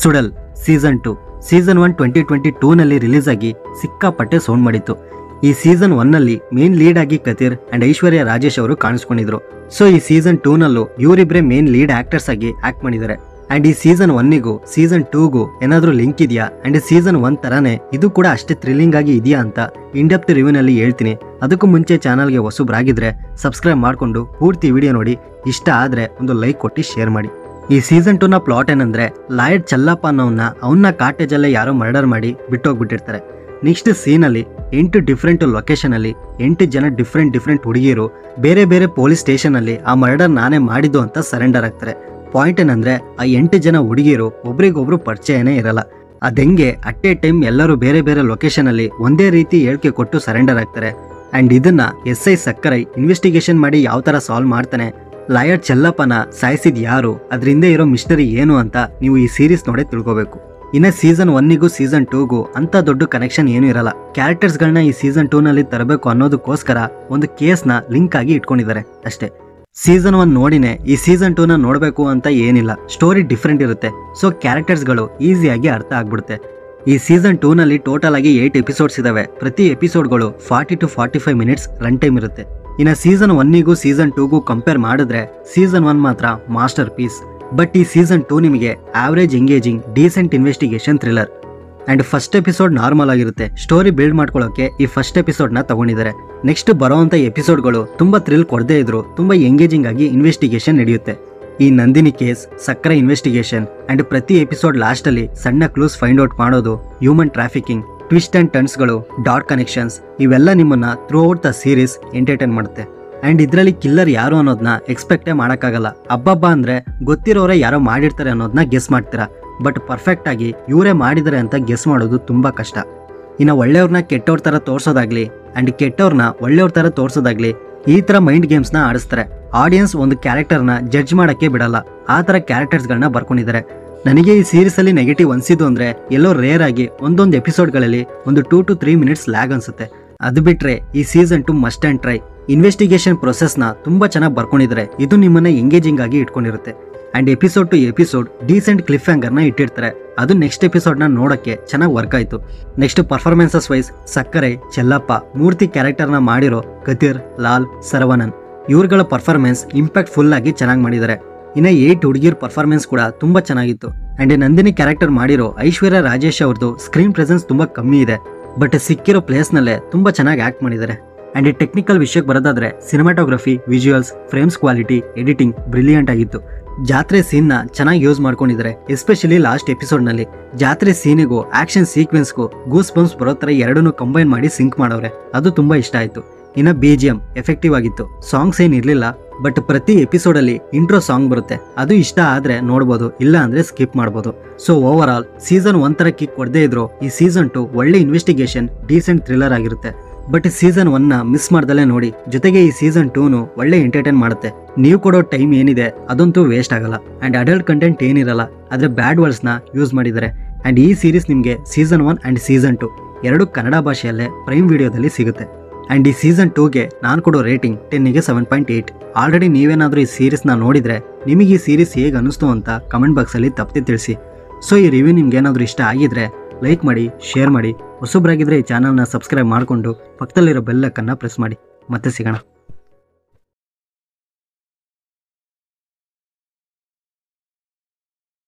ಸುಡಲ್ season 2 season 1 2022 ನಲ್ಲಿ release ಆಗಿ ಸಿಕ್ಕಾಪಟ್ಟೆ ಸೌಂಡ್ ಮಾಡಿತ್ತು. ಈ ಸೀಸನ್ 1 ನಲ್ಲಿ ಮೇನ್ ಲೀಡ್ ಆಗಿ ಕತೀರ್ ಅಂಡ್ ಐಶ್ವರ್ಯ ರಾಜೇಶ್ ಅವರು ಕಾಣಿಸ್ಕೊಂಡಿದ್ರು. ಸೊ ಈ ಸೀಸನ್ 2 ನಲ್ಲೂ ಇವರಿಬ್ರೆ ಮೇನ್ ಲೀಡ್ ಆಕ್ಟರ್ಸ್ ಆಗಿ ಆಕ್ಟ್ ಮಾಡಿದ್ದಾರೆ. ಅಂಡ್ ಈ ಸೀಸನ್ 1ಗೂ ಸೀಸನ್ 2ಗೂ ಏನಾದ್ರೂ ಲಿಂಕ್ ಇದೆಯಾ ಅಂಡ್ ಸೀಸನ್ 1 ತರಾನೇ ಇದು ಕೂಡ ಅಷ್ಟೇ ಥ್ರಿಲ್ಲಿಂಗ್ ಆಗಿ ಇದೆಯಾ ಅಂತ ಇನ್ ಡೆಪ್ತ್ ರಿವ್ಯೂ ನಲ್ಲಿ ಹೇಳ್ತೀನಿ. ಅದಕ್ಕೂ ಮುಂಚೆ ಚಾನಲ್ಗೆ ಹೊಸಬ್ರಾಗಿದ್ರೆ ಸಬ್ಸ್ಕ್ರೈಬ್ ಮಾಡ್ಕೊಂಡು ಪೂರ್ತಿ ವಿಡಿಯೋ ನೋಡಿ, ಇಷ್ಟ ಆದ್ರೆ ಒಂದು ಲೈಕ್ ಕೊಟ್ಟು ಶೇರ್ ಮಾಡಿ. ಈ ಸೀಸನ್ 2 ನ ಪ್ಲಾಟ್ ಏನಂದ್ರೆ, ಲಾಯರ್ ಚಲ್ಲಪ್ಪ ಅವನ್ನ ಕಾಟೇಜ್ ಅಲ್ಲೇ ಯಾರೋ ಮರ್ಡರ್ ಮಾಡಿ ಬಿಟ್ಟೋಗ್ಬಿಟ್ಟಿರ್ತಾರೆ. ನೆಕ್ಸ್ಟ್ ಸೀನ್ ಅಲ್ಲಿ 8 ಡಿಫ್ರೆಂಟ್ ಲೊಕೇಶನ್ ಅಲ್ಲಿ 8 ಜನ ಡಿಫ್ರೆಂಟ್ ಹುಡುಗಿರು ಬೇರೆ ಬೇರೆ ಪೊಲೀಸ್ ಸ್ಟೇಷನ್ ಅಲ್ಲಿ ಆ ಮರ್ಡರ್ ನಾನೇ ಮಾಡಿದ್ದು ಅಂತ ಸರೆಂಡರ್ ಆಗ್ತಾರೆ. ಪಾಯಿಂಟ್ ಏನಂದ್ರೆ, ಆ 8 ಜನ ಹುಡುಗಿರು ಒಬ್ರಿಗೊಬ್ರು ಪರಿಚಯನೇ ಇರಲ್ಲ. ಅದೆಂಗೆ ಅಟ್ ಎ ಟೈಮ್ ಎಲ್ಲರೂ ಬೇರೆ ಬೇರೆ ಲೊಕೇಶನ್ ಅಲ್ಲಿ ಒಂದೇ ರೀತಿ ಹೇಳಿಕೆ ಕೊಟ್ಟು ಸರೆಂಡರ್ ಆಗ್ತಾರೆ. ಅಂಡ್ ಇದನ್ನ SI ಸಕ್ಕರೈ ಇನ್ವೆಸ್ಟಿಗೇಷನ್ ಮಾಡಿ ಯಾವ ತರ ಸಾಲ್ವ್ ಮಾಡ್ತಾನೆ, ಲಾಯರ್ ಚೆಲ್ಲಪ್ಪನ ಸಾಯಿಸಿದ್ ಯಾರು, ಅದ್ರಿಂದ ಇರೋ ಮಿಸ್ಟರಿ ಏನು ಅಂತ ನೀವು ಈ ಸೀರೀಸ್ ನೋಡೇ ತಿಳ್ಕೋಬೇಕು. ಇನ್ನ ಸೀಸನ್ 1ಗೂ ಸೀಸನ್ 2ಗೂ ಅಂತ ದೊಡ್ಡ ಕನೆಕ್ಷನ್ ಏನು ಇರಲ್ಲ. ಕ್ಯಾರೆಕ್ಟರ್ಸ್ ಗಳನ್ನ ಈ ಸೀಸನ್ 2 ನಲ್ಲಿ ತರಬೇಕು ಅನ್ನೋದಕ್ಕೋಸ್ಕರ ಒಂದು ಕೇಸ್ನ ಲಿಂಕ್ ಆಗಿ ಇಟ್ಕೊಂಡಿದ್ದಾರೆ ಅಷ್ಟೇ. ಸೀಸನ್ 1 ನೋಡಿನೇ ಈ ಸೀಸನ್ 2 ನ ನೋಡ್ಬೇಕು ಅಂತ ಏನಿಲ್ಲ. ಸ್ಟೋರಿ ಡಿಫ್ರೆಂಟ್ ಇರುತ್ತೆ, ಸೊ ಕ್ಯಾರೆಕ್ಟರ್ಸ್ ಗಳು ಈಸಿಯಾಗಿ ಅರ್ಥ ಆಗ್ಬಿಡುತ್ತೆ. ಈ ಸೀಸನ್ 2 ನಲ್ಲಿ ಟೋಟಲ್ ಆಗಿ 8 ಎಪಿಸೋಡ್ಸ್ ಇದಾವೆ. ಪ್ರತಿ ಎಪಿಸೋಡ್ಗಳು 40 to 45 ಮಿನಿಟ್ಸ್ ರನ್ ಟೈಮ್ ಇರುತ್ತೆ. ಇನ್ನು ಸೀಸನ್ 1ಗೂ ಸೀಸನ್ 2ಗೂ ಕಂಪೇರ್ ಮಾಡಿದ್ರೆ ಸೀಸನ್ 1 ಮಾತ್ರ ಮಾಸ್ಟರ್ ಪೀಸ್. ಬಟ್ ಈ ಸೀಸನ್ 2 ನಿಮಗೆ average engaging decent investigation thriller. And first episode normal ಆಗಿರುತ್ತೆ. ಸ್ಟೋರಿ ಬಿಲ್ಡ್ ಮಾಡ್ಕೊಳ್ಳೋಕೆ ಈ ಫಸ್ಟ್ ಎಪಿಸೋಡ್ ನ ತಗೊಂಡಿದ್ದಾರೆ. ನೆಕ್ಸ್ಟ್ ಬರೋವಂತ ಎಪಿಸೋಡ್ಗಳು ತುಂಬಾ ಥ್ರಿಲ್ ಕೊಡದೇ ಇದ್ರು ತುಂಬಾ ಎಂಗೇಜಿಂಗ್ ಆಗಿ ಇನ್ವೆಸ್ಟಿಗೇಷನ್ ನಡೆಯುತ್ತೆ. ಈ ನಂದಿನಿ ಕೇಸ್, ಸಕ್ಕರೆ ಇನ್ವೆಸ್ಟಿಗೇಷನ್ ಅಂಡ್ ಪ್ರತಿ ಎಪಿಸೋಡ್ ಲಾಸ್ಟ್ ಅಲ್ಲಿ ಸಣ್ಣ ಕ್ಲೂಸ್ ಫೈಂಡ್ ಔಟ್ ಮಾಡೋದು, ಹ್ಯೂಮನ್ ಟ್ರಾಫಿಕಿಂಗ್, ಟ್ವಿಸ್ಟ್ ಅಂಡ್ ಟರ್ನ್ಸ್ಗಳು, ಡಾಟ್ ಕನೆಕ್ಷನ್ಸ್, ಇವೆಲ್ಲ ನಿಮ್ಮನ್ನ throughout the series entertain ಮಾಡುತ್ತೆ. ಅಂಡ್ ಇದ್ರಲ್ಲಿ ಕಿಲ್ಲರ್ ಯಾರು ಅನ್ನೋದನ್ನ ಎಕ್ಸ್ಪೆಕ್ಟೇ ಮಾಡೋಕ್ಕಾಗಲ್ಲ. ಹಬ್ಬ ಅಂದ್ರೆ ಗೊತ್ತಿರೋರೇ ಯಾರೋ ಮಾಡಿರ್ತಾರೆ ಅನ್ನೋದನ್ನ ಗೆಸ್ ಮಾಡ್ತೀರಾ. ಬಟ್ ಪರ್ಫೆಕ್ಟ್ ಆಗಿ ಇವರೇ ಮಾಡಿದ್ದಾರೆ ಅಂತ ಗೆಸ್ ಮಾಡೋದು ತುಂಬಾ ಕಷ್ಟ. ಇನ್ನು ಒಳ್ಳೆಯವ್ರನ್ನ ಕೆಟ್ಟವ್ರ ತರ ತೋರ್ಸೋದಾಗ್ಲಿ ಅಂಡ್ ಕೆಟ್ಟವ್ರನ್ನ ಒಳ್ಳೆಯವ್ರ ತರ ತೋರ್ಸೋದಾಗ್ಲಿ, ಈ ತರ ಮೈಂಡ್ ಗೇಮ್ಸ್ ನ ಆಡಿಸ್ತಾರೆ. ಆಡಿಯನ್ಸ್ ಒಂದು ಕ್ಯಾರೆಕ್ಟರ್ನ ಜಡ್ಜ್ ಮಾಡಕ್ಕೆ ಬಿಡಲ್ಲ, ಆ ತರ ಕ್ಯಾರೆಕ್ಟರ್ಸ್ ಗಳನ್ನ ಬರ್ಕೊಂಡಿದ್ದಾರೆ. ನನಗೆ ಈ ಸೀರೀಸ್ ಅಲ್ಲಿ ನೆಗೆಟಿವ್ ಅನ್ಸಿದ್ದು ಅಂದ್ರೆ, ಎಲ್ಲೋ ರೇರ್ ಆಗಿ ಒಂದೊಂದು ಎಪಿಸೋಡ್ಗಳಲ್ಲಿ ಒಂದು 2 to 3 ಮಿನಿಟ್ಸ್ ಲ್ಯಾಗ್ ಅನ್ಸುತ್ತೆ. ಅದು ಬಿಟ್ರೆ ಈ season 2 must and try. Investigation process ನ ತುಂಬಾ ಚೆನ್ನಾಗಿ ಬರ್ಕೊಂಡಿದ್ದಾರೆ. ಇದು ನಿಮ್ಮನ್ನ ಎಂಗೇಜಿಂಗ್ ಆಗಿ ಇಟ್ಕೊಂಡಿರುತ್ತೆ. And episode to episode decent cliffhanger ನ ಇಟ್ಟಿರ್ತಾರೆ. ಅದು ನೆಕ್ಸ್ಟ್ ಎಪಿಸೋಡ್ ನ ನೋಡಕ್ಕೆ ಚೆನ್ನಾಗಿ ವರ್ಕ್ ಆಯ್ತು. ನೆಕ್ಸ್ಟ್ ಪರ್ಫಾರ್ಮೆನ್ಸಸ್ ವೈಸ್ ಸಕ್ಕರೆ, ಚೆಲ್ಲಪ್ಪ, ಮೂರ್ತಿ ಕ್ಯಾರೆಕ್ಟರ್ ನ ಮಾಡಿರೋ ಕತೀರ್, ಲಾಲ್, ಸರವಣನ್ ಇವ್ರಗಳ ಪರ್ಫಾರ್ಮೆನ್ಸ್ ಇಂಪ್ಯಾಕ್ಟ್ ಫುಲ್ ಆಗಿ ಚೆನ್ನಾಗಿ ಮಾಡಿದ್ದಾರೆ. ಇನ್ನ 8 ಹುಡುಗಿರ್ ಪರ್ಫಾರ್ಮೆನ್ಸ್ ಕೂಡ ತುಂಬಾ ಚೆನ್ನಾಗಿತ್ತು. ಅಂಡ್ ನಂದಿನಿ ಕ್ಯಾರೆಕ್ಟರ್ ಮಾಡಿರೋ ಐಶ್ವರ್ಯ ರಾಜೇಶ್ ಅವ್ರದ್ದು ಸ್ಕ್ರೀನ್ ಪ್ರೆಸೆನ್ಸ್ ತುಂಬಾ ಕಮ್ಮಿ ಇದೆ, ಬಟ್ ಸಿಕ್ಕಿರೋ ಪ್ಲೇಸ್ ನಲ್ಲೇ ತುಂಬಾ ಚೆನ್ನಾಗಿ ಆಕ್ಟ್ ಮಾಡಿದ್ದಾರೆ. ಅಂಡ್ ಈ ಟೆಕ್ನಿಕಲ್ ವಿಷಯಕ್ಕೆ ಬರೋದಾದ್ರೆ, cinematography, visuals, frames quality, editing brilliant ಆಗಿತ್ತು. ಜಾತ್ರೆ ಸೀನ್ ನ ಚೆನ್ನಾಗಿ ಯೂಸ್ ಮಾಡ್ಕೊಂಡಿದ್ದಾರೆ. ಎಸ್ಪೆಷಲಿ ಲಾಸ್ಟ್ ಎಪಿಸೋಡ್ ನಲ್ಲಿ ಜಾತ್ರೆ ಸೀನಿಗೂ ಆಕ್ಷನ್ ಸೀಕ್ವೆನ್ಸ್ಗೂ ಗೂಸ್ ಬಂಪ್ಸ್ ಬರೋ ತರ ಎರಡನ್ನೂ ಕಂಬೈನ್ ಮಾಡಿ ಸಿಂಕ್ ಮಾಡವ್ರೆ. ಅದು ತುಂಬಾ ಇಷ್ಟ ಆಯ್ತು. ಇನ್ನ BGM ಎಫೆಕ್ಟಿವ್ ಆಗಿತ್ತು. ಸಾಂಗ್ಸ್ ಏನ್ ಇರ್ಲಿಲ್ಲ, ಬಟ್ ಪ್ರತಿ ಎಪಿಸೋಡ್ ಅಲ್ಲಿ ಇಂಟ್ರೋ ಸಾಂಗ್ ಬರುತ್ತೆ. ಅದು ಇಷ್ಟ ಆದ್ರೆ ನೋಡ್ಬೋದು, ಇಲ್ಲ ಅಂದ್ರೆ ಸ್ಕಿಪ್ ಮಾಡ್ಬೋದು. ಸೊ ಓವರ್ ಆಲ್ ಸೀಸನ್ 1 ತರ ಕಿಕ್ ಕೊಡದೇ ಇದ್ರು ಈ ಸೀಸನ್ 2 ಒಳ್ಳೆ ಇನ್ವೆಸ್ಟಿಗೇಷನ್ ಡೀಸೆಂಟ್ ಥ್ರಿಲ್ಲರ್ ಆಗಿರುತ್ತೆ. ಬಟ್ ಸೀಸನ್ 1 ನ ಮಿಸ್ ಮಾಡ್ದಲೇ ನೋಡಿ. ಜೊತೆಗೆ ಈ ಸೀಸನ್ 2 ಒಳ್ಳೆ ಎಂಟರ್ಟೈನ್ ಮಾಡುತ್ತೆ. ನೀವು ಕೊಡೋ ಟೈಮ್ ಏನಿದೆ ಅದಂತೂ ವೇಸ್ಟ್ ಆಗಲ್ಲ. ಅಂಡ್ ಅಡಲ್ಟ್ ಕಂಟೆಂಟ್ ಏನಿರಲ್ಲ, ಆದ್ರೆ ಬ್ಯಾಡ್ ವರ್ಡ್ಸ್ ನ ಯೂಸ್ ಮಾಡಿದ್ದಾರೆ. ಅಂಡ್ ಈ ಸೀರೀಸ್ ನಿಮ್ಗೆ ಸೀಸನ್ 1 ಅಂಡ್ ಸೀಸನ್ 2 ಎರಡು ಕನ್ನಡ ಭಾಷೆಯಲ್ಲೇ ಪ್ರೈಮ್ ವಿಡಿಯೋದಲ್ಲಿ ಸಿಗುತ್ತೆ. ಅಂಡ್ ಈ ಸೀಸನ್ 2ಗೆ ನಾನು ಕೊಡೋ ರೇಟಿಂಗ್ 10ಗೆ 7.8. ಆಲ್ರೆಡಿ ನೀವೇನಾದ್ರೂ ಈ ಸೀರೀಸ್ ನ ನೋಡಿದ್ರೆ ನಿಮಗೆ ಈ ಸೀರೀಸ್ ಹೇಗೆ ಅನಿಸ್ತು ಅಂತ ಕಮೆಂಟ್ ಬಾಕ್ಸ್ ಅಲ್ಲಿ ತಪ್ಪದೆ ತಿಳಿಸಿ. ಸೊ ಈ ರಿವ್ಯೂ ನಿಮ್ಗೆ ಏನಾದ್ರೂ ಇಷ್ಟ ಆಗಿದ್ರೆ ಲೈಕ್ ಮಾಡಿ, ಶೇರ್ ಮಾಡಿ. ಹೊಸಬ್ರಾಗಿದ್ರೆ ಈ ಚಾನಲ್ನ ಸಬ್ಸ್ಕ್ರೈಬ್ ಮಾಡಿಕೊಂಡು ಪಕ್ಕದಲ್ಲಿರೋ ಬೆಲ್ ಐಕಾನ್ನ ಪ್ರೆಸ್ ಮಾಡಿ. ಮತ್ತೆ ಸಿಗೋಣ.